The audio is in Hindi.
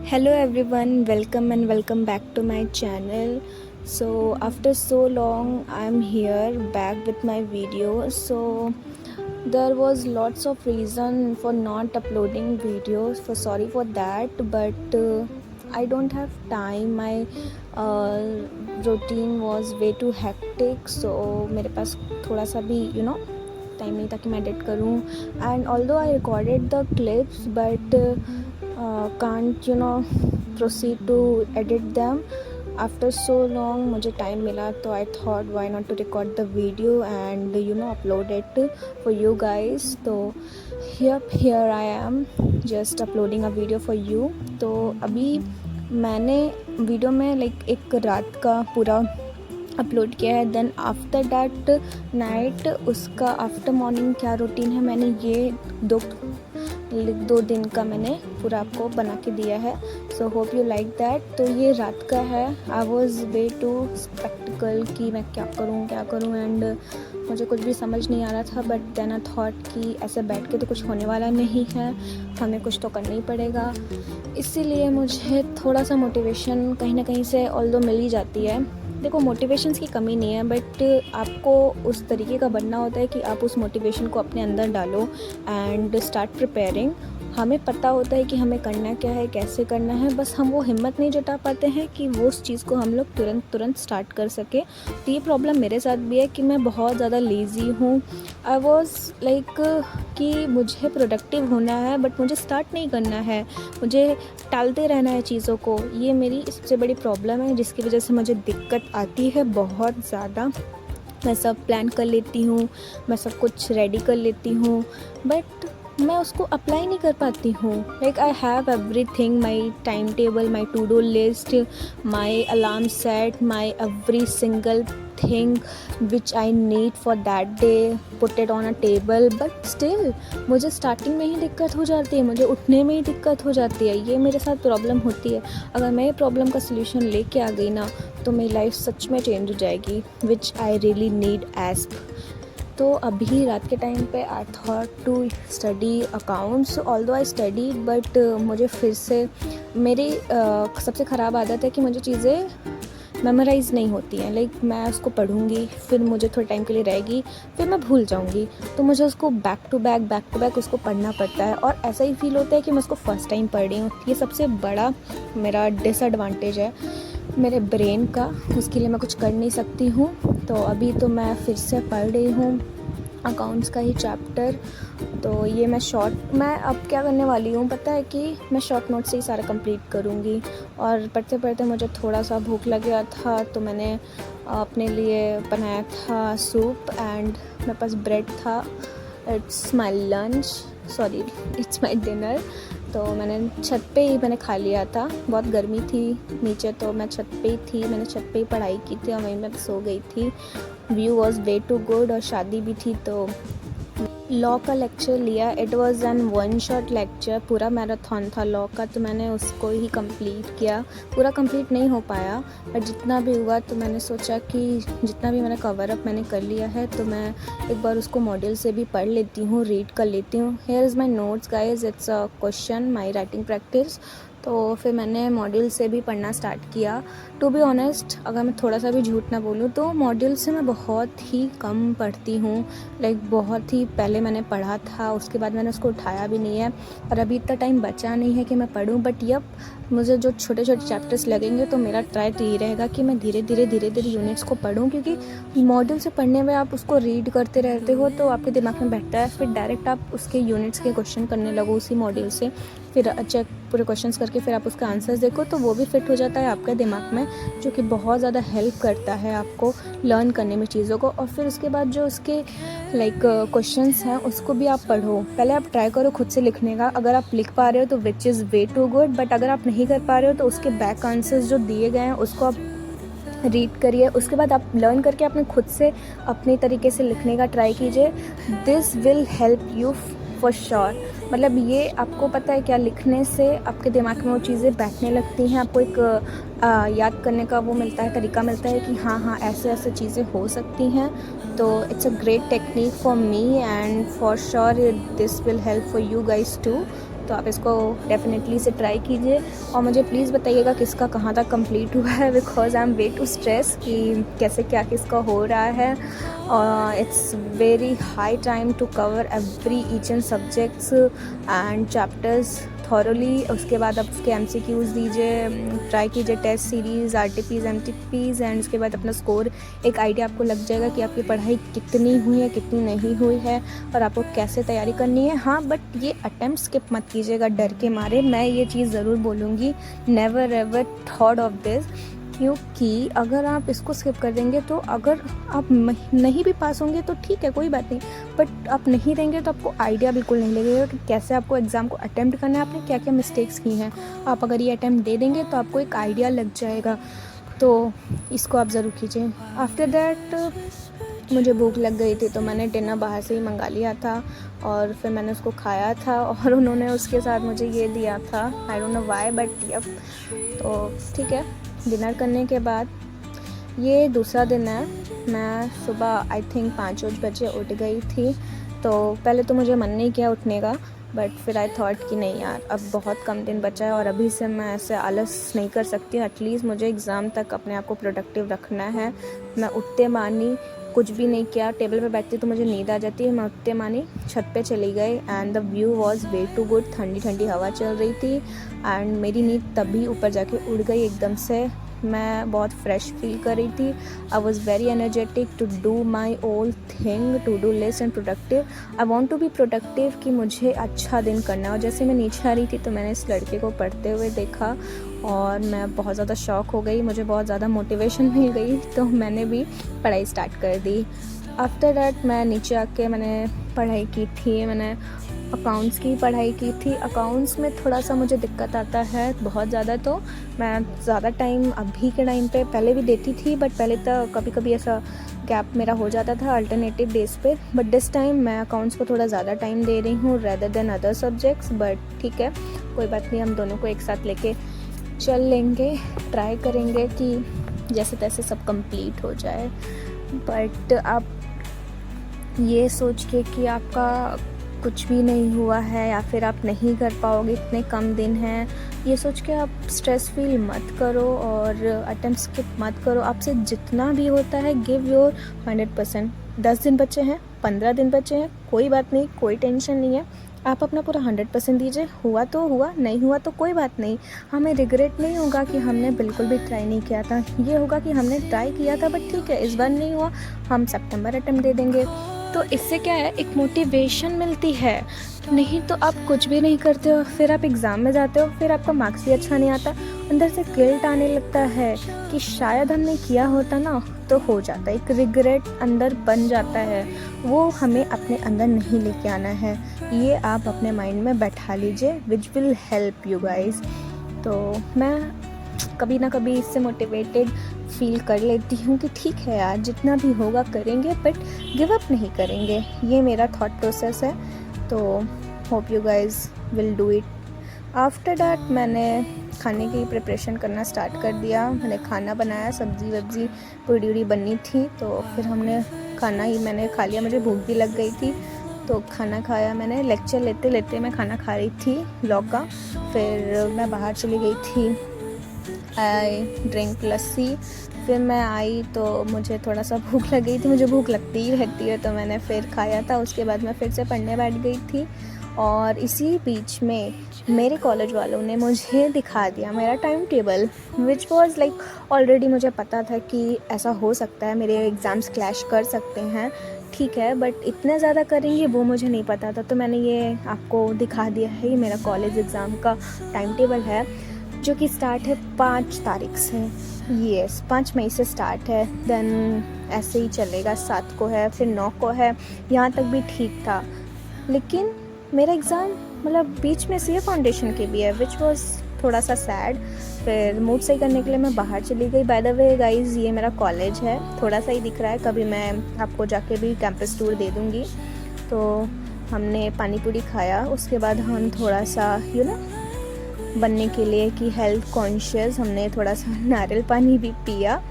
Hello everyone, welcome back to my channel. So after so long I'm here back with my video. So there was lots of reason for not uploading videos, for sorry for that, but I don't have time. My uh, routine was way too hectic, so मेरे पास थोड़ा सा भी टाइम नहीं था कि मैं एडिट करूँ. And although I recorded the clips but can't proceed to edit them after so long. मुझे टाइम मिला तो I thought why not to record the video and upload it for you guys. तो here I am just uploading a video for you. तो अभी मैंने वीडियो में एक रात का पूरा अपलोड किया है. देन आफ्टर दैट नाइट उसका आफ्टर मॉर्निंग क्या रूटीन है मैंने ये दो दिन का मैंने पूरा आपको बना के दिया है. So hope you like that. तो ये रात का है. I was way too sceptical कि मैं क्या करूँ एंड मुझे कुछ भी समझ नहीं आ रहा था. बट देन आई थॉट कि ऐसे बैठ के तो कुछ होने वाला नहीं है, हमें कुछ तो करना ही पड़ेगा. इसीलिए मुझे थोड़ा सा मोटिवेशन कहीं ना कहीं से ऑल्दो मिल ही जाती है. देखो, मोटिवेशंस की कमी नहीं है, बट आपको उस तरीके का बनना होता है कि आप उस मोटिवेशन को अपने अंदर डालो एंड स्टार्ट प्रिपेयरिंग. हमें पता होता है कि हमें करना क्या है, कैसे करना है, बस हम वो हिम्मत नहीं जुटा पाते हैं कि वो उस चीज़ को हम लोग तुरंत स्टार्ट कर सके. तो ये प्रॉब्लम मेरे साथ भी है कि मैं बहुत ज़्यादा लेज़ी हूँ. आई वॉज लाइक कि मुझे प्रोडक्टिव होना है बट मुझे स्टार्ट नहीं करना है, मुझे टालते रहना है चीज़ों को. ये मेरी सबसे बड़ी प्रॉब्लम है जिसकी वजह से मुझे दिक्कत आती है बहुत ज़्यादा. मैं सब प्लान कर लेती हूँ, मैं सब कुछ रेडी कर लेती हूँ, बट मैं उसको अप्लाई नहीं कर पाती हूँ. Like I have everything, my time table, my to do list, my alarm set, my every single thing which I need for that day, put it on a table. But still मुझे स्टार्टिंग में ही दिक्कत हो जाती है, मुझे उठने में ही दिक्कत हो जाती है. ये मेरे साथ प्रॉब्लम होती है. अगर मैं ये प्रॉब्लम का सल्यूशन लेके आ गई ना तो मेरी लाइफ सच में चेंज हो जाएगी, विच आई रियली नीड एस्प. तो अभी रात के टाइम पे I thought to study accounts. Although I study but मुझे फिर से मेरी सबसे ख़राब आदत है कि मुझे चीज़ें मेमोराइज़ नहीं होती हैं. लाइक मैं उसको पढ़ूँगी, फिर मुझे थोड़े टाइम के लिए रहेगी, फिर मैं भूल जाऊँगी. तो मुझे उसको बैक टू बैक उसको पढ़ना पड़ता है और ऐसा ही फील होता है कि मैं उसको फ़र्स्ट टाइम पढ़ रही हूँ. ये सबसे बड़ा मेरा डिसएडवांटेज है मेरे ब्रेन का. उसके लिए मैं कुछ कर नहीं सकती हूँ. तो अभी तो मैं फिर से पढ़ रही हूँ अकाउंट्स का ही चैप्टर. तो ये मैं अब क्या करने वाली हूँ पता है कि मैं शॉर्ट नोट से ही सारा कंप्लीट करूँगी. और पढ़ते पढ़ते मुझे थोड़ा सा भूख लग गया था तो मैंने अपने लिए बनाया था सूप एंड मेरे पास ब्रेड था. It's my lunch, sorry it's my dinner. तो मैंने छत पे ही मैंने खा लिया था. बहुत गर्मी थी नीचे तो मैं छत पे ही थी. मैंने छत पे ही पढ़ाई की थी और वहीं मैं सो गई थी. View was way too good और शादी भी थी. तो लॉ का लेक्चर लिया. It was an one shot lecture. पूरा मैराथन था लॉ का तो मैंने उसको ही कंप्लीट किया. पूरा कंप्लीट नहीं हो पाया बट जितना भी हुआ तो मैंने सोचा कि जितना भी मैंने कवर अप मैंने कर लिया है तो मैं एक बार उसको मॉड्यूल से भी पढ़ लेती हूँ, रीड कर लेती हूँ. Here is my notes guys. It's a question my writing practice. तो फिर मैंने मॉड्यूल से भी पढ़ना स्टार्ट किया. टू बी ऑनेस्ट, अगर मैं थोड़ा सा भी झूठ ना बोलूँ तो मॉड्यूल से मैं बहुत ही कम पढ़ती हूँ. लाइक बहुत ही पहले मैंने पढ़ा था, उसके बाद मैंने उसको उठाया भी नहीं है और अभी इतना टाइम बचा नहीं है कि मैं पढ़ूँ. बट यप, मुझे जो छोटे छोटे चैप्टर्स लगेंगे तो मेरा ट्राई तो ये रहेगा कि मैं धीरे धीरे यूनिट्स को पढूँ. क्योंकि मॉड्यूल से पढ़ने में आप उसको रीड करते रहते हो तो आपके दिमाग में बैठता है. फिर डायरेक्ट आप उसके यूनिट्स के क्वेश्चन करने लगो उसी मॉड्यूल से, फिर चेक पूरे क्वेश्चंस करके फिर आप उसका आंसर्स देखो तो वो भी फिट हो जाता है आपके दिमाग में, जो कि बहुत ज़्यादा हेल्प करता है आपको लर्न करने में चीज़ों को. और फिर उसके बाद जो उसके लाइक क्वेश्चंस हैं उसको भी आप पढ़ो. पहले आप ट्राई करो खुद से लिखने का. अगर आप लिख पा रहे हो तो which is way too good. But अगर आप नहीं कर पा रहे हो तो उसके बैक आंसर्स जो दिए गए हैं उसको आप रीड करिए. उसके बाद आप लर्न करके अपने खुद से अपने तरीके से लिखने का ट्राई कीजिए. This will help you for sure. मतलब ये आपको पता है क्या, लिखने से आपके दिमाग में वो चीज़ें बैठने लगती हैं. आपको एक याद करने का वो मिलता है, तरीका मिलता है कि हाँ ऐसे ऐसे चीज़ें हो सकती हैं. तो it's a great technique for me and for sure this will help for you guys too. तो आप इसको डेफिनेटली से ट्राई कीजिए और मुझे प्लीज़ बताइएगा किसका कहाँ तक कंप्लीट हुआ है, because I am way to stress कि कैसे क्या किसका हो रहा है। It's very high time to cover every each and subjects and chapters thoroughly. उसके बाद आप उसके MCQs दीजिए, ट्राई कीजिए test series, RTPs, MTPs and उसके बाद अपना स्कोर एक आइडिया आपको लग जाएगा कि आपकी पढ़ाई कितनी हुई है, कितनी नहीं हुई है और आपको कैसे तैयारी करनी है। हाँ, बट ये अटेम्प्ट स्किप मत कीजिएगा डर के मारे। मैं ये चीज़ ज़रूर बोलूँगी, never ever thought of this, क्योंकि अगर आप इसको स्किप कर देंगे तो अगर आप नहीं भी पास होंगे तो ठीक है, कोई बात नहीं, बट आप नहीं देंगे तो आपको आइडिया बिल्कुल नहीं लगेगा कि कैसे आपको एग्ज़ाम को अटेम्प्ट करना है, आपने क्या क्या मिस्टेक्स की हैं। आप अगर ये अटेम्प्ट दे देंगे तो आपको एक आइडिया लग जाएगा, तो इसको आप ज़रूर कीजिए। आफ्टर दैट मुझे भूख लग गई थी तो मैंने डिनर बाहर से ही मंगा लिया था और फिर मैंने उसको खाया था और उन्होंने उसके साथ मुझे ये दिया था, I don't know why but yup. तो ठीक है, डिनर करने के बाद ये दूसरा दिन है। मैं सुबह आई थिंक 5 बजे उठ गई थी। तो पहले तो मुझे मन नहीं किया उठने का, बट फिर आई थॉट कि नहीं यार, अब बहुत कम दिन बचा है और अभी से मैं ऐसे आलस नहीं कर सकती। एटलीस्ट मुझे एग्ज़ाम तक अपने आप को प्रोडक्टिव रखना है। मैं उठते मानी कुछ भी नहीं किया, टेबल पे बैठती तो मुझे नींद आ जाती है। मैं उठते मानी छत पे चली गई and the view was way too good. ठंडी ठंडी हवा चल रही थी एंड मेरी नींद तभी ऊपर जाके उड़ गई एकदम से। मैं बहुत फ्रेश फील कर रही थी। I was very energetic to do my all thing, to do list and productive. I want to be productive कि मुझे अच्छा दिन करना है। और जैसे मैं नीचे आ रही थी तो मैंने इस लड़के को पढ़ते हुए देखा और मैं बहुत ज़्यादा शॉक हो गई, मुझे बहुत ज़्यादा मोटिवेशन मिल गई, तो मैंने भी पढ़ाई स्टार्ट कर दी। आफ्टर दैट मैं नीचे आके मैंने पढ़ाई की थी, मैंने अकाउंट्स की पढ़ाई की थी। अकाउंट्स में थोड़ा सा मुझे दिक्कत आता है बहुत ज़्यादा, तो मैं ज़्यादा टाइम अभी के टाइम पे पहले भी देती थी, बट पहले तो कभी कभी ऐसा गैप मेरा हो जाता था अल्टरनेटिव डेज पे। बट दिस टाइम मैं अकाउंट्स को थोड़ा ज़्यादा टाइम दे रही हूँ rather than other subjects. But ठीक है, कोई बात नहीं, हम दोनों को एक साथ लेके चल लेंगे, ट्राई करेंगे कि जैसे तैसे सब कंप्लीट हो जाए। बट आप ये सोच के कि आपका कुछ भी नहीं हुआ है या फिर आप नहीं कर पाओगे, इतने कम दिन हैं, ये सोच के आप स्ट्रेस फील मत करो और अटेम्प्ट स्किप मत करो। आपसे जितना भी होता है गिव योर 100%। 10 दिन बचे हैं, 15 दिन बचे हैं, कोई बात नहीं, कोई टेंशन नहीं है। आप अपना पूरा 100% दीजिए। हुआ तो हुआ, नहीं हुआ तो कोई बात नहीं। हमें रिग्रेट नहीं होगा कि हमने बिल्कुल भी ट्राई नहीं किया था। ये होगा कि हमने ट्राई किया था बट ठीक है, इस बार नहीं हुआ, हम सितंबर अटेम्प्ट दे देंगे। तो इससे क्या है, एक मोटिवेशन मिलती है। नहीं तो आप कुछ भी नहीं करते हो, फिर आप एग्ज़ाम में जाते हो, फिर आपका मार्क्स भी अच्छा नहीं आता, अंदर से गिल्ट आने लगता है कि शायद हमने किया होता ना तो हो जाता। एक रिग्रेट अंदर बन जाता है, वो हमें अपने अंदर नहीं लेके आना है। ये आप अपने माइंड में बैठा लीजिए, which will help you guys. तो मैं कभी ना कभी इससे मोटिवेटेड फील कर लेती हूँ कि ठीक है यार, जितना भी होगा करेंगे बट गिव अप नहीं करेंगे। ये मेरा थॉट प्रोसेस है। तो hope you guys will do it. After that मैंने खाने की प्रिपरेशन करना स्टार्ट कर दिया। मैंने खाना बनाया, सब्ज़ी वब्ज़ी पूरी उड़ी बननी थी, तो फिर हमने खाना ही मैंने खा लिया। मुझे भूख भी लग गई थी तो खाना खाया मैंने। लेक्चर लेते लेते मैं खाना खा रही थी लॉ का। फिर मैं बाहर चली गई थी, आई ड्रिंक लस्सी। फिर मैं आई तो मुझे थोड़ा सा भूख लग गई थी, मुझे भूख लगती ही रहती है, तो मैंने फिर खाया था। उसके बाद मैं फिर से पढ़ने बैठ गई थी और इसी बीच में मेरे कॉलेज वालों ने मुझे दिखा दिया मेरा time table, which was like already मुझे पता था कि ऐसा हो सकता है, मेरे एग्ज़ाम्स क्लैश कर सकते हैं, ठीक है, बट इतने ज़्यादा करेंगे वो मुझे नहीं पता था। तो मैंने ये आपको दिखा दिया है, ये मेरा कॉलेज एग्ज़ाम का टाइम टेबल है जो कि स्टार्ट है 5 तारीख से। यस, 5 मई से स्टार्ट है, देन ऐसे ही चलेगा। 7 को है, फिर 9 को है, यहाँ तक भी ठीक था। लेकिन मेरा एग्ज़ाम मतलब बीच में से फाउंडेशन के भी है, विच वॉज़ थोड़ा सा सैड। फिर मूड सही करने के लिए मैं बाहर चली गई। बाय द वे गाइज़, ये मेरा कॉलेज है, थोड़ा सा ही दिख रहा है, कभी मैं आपको जाके भी कैंपस टूर दे दूँगी। तो हमने पानी पूरी खाया, उसके बाद हम थोड़ा सा बनने के लिए कि हेल्थ कॉन्शियस, हमने थोड़ा सा नारियल पानी भी पिया।